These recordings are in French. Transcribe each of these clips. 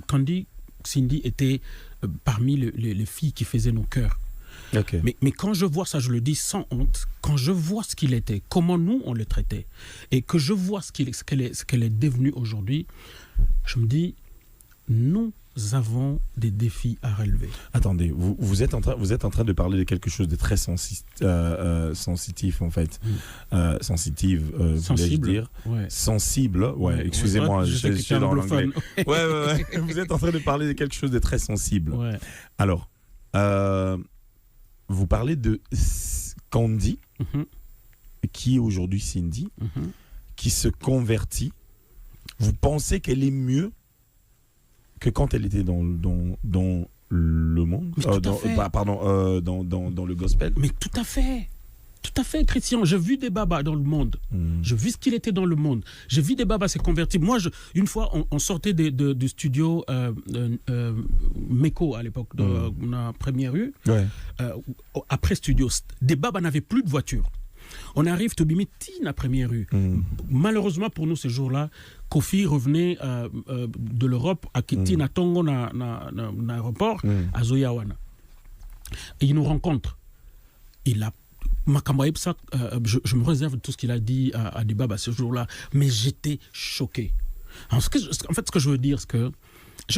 Candy, Cindy était parmi les filles qui faisaient nos cœurs. Okay. Mais quand je vois ça, je le dis sans honte, quand je vois ce qu'il était, comment nous on le traitait, et que je vois ce qu'elle est devenue aujourd'hui, je me dis, nous avons des défis à relever. Attendez, vous êtes en train de parler de quelque chose de très sensitif en fait. Sensitive, voulais-je dire. Ouais. Sensible, ouais, excusez-moi, je suis dans l'anglais. Ouais. Vous êtes en train de parler de quelque chose de très sensible. Ouais. Alors, vous parlez de Candy, qui est aujourd'hui Cindy, qui se convertit. Vous pensez qu'elle est mieux que quand elle était dans le monde, dans le gospel. Mais tout à fait, Christian. J'ai vu des babas dans le monde. J'ai vu ce qu'il était dans le monde. J'ai vu des babas se convertir. Moi, une fois, on sortait du studio Meko à l'époque, dans la première rue. Ouais. Après studio, des babas n'avaient plus de voiture. On arrive à Bimiti, la première rue. Malheureusement pour nous, ce jour-là, Kofi revenait de l'Europe à Kiti, na Tongo, na aéroport, à Zoyawana. Et il nous rencontre. Il a je me réserve de tout ce qu'il a dit à Dibaba ce jour-là, mais j'étais choqué. En fait, ce que je veux dire, c'est que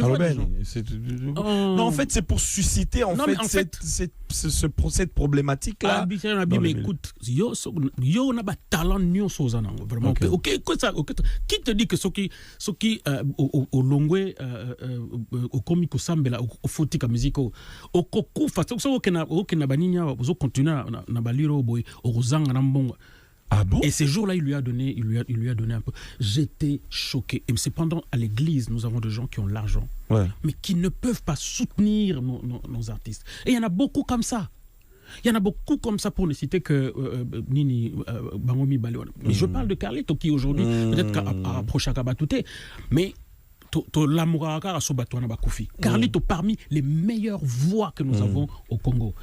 non, en fait, c'est pour susciter cette problématique-là. Mais écoute, yo n'a pas talent vraiment. Ok, qui te dit que ceux qui au longwe au comique sambela au fotika musico au koku fa so que na baninya au continuer na baliro boy au rozanga na mbonga. Ah bon? Et ces jours-là, il lui a donné un peu. J'étais choqué. Et cependant, à l'église, nous avons des gens qui ont l'argent, mais qui ne peuvent pas soutenir nos artistes. Et il y en a beaucoup comme ça. Il y en a beaucoup comme ça, pour ne citer que Nini Bangomi Balewan. Mais je parle de Carlito qui aujourd'hui, peut-être approche à Kabatouté, mais Carlito parmi les meilleures voix que nous avons au Congo.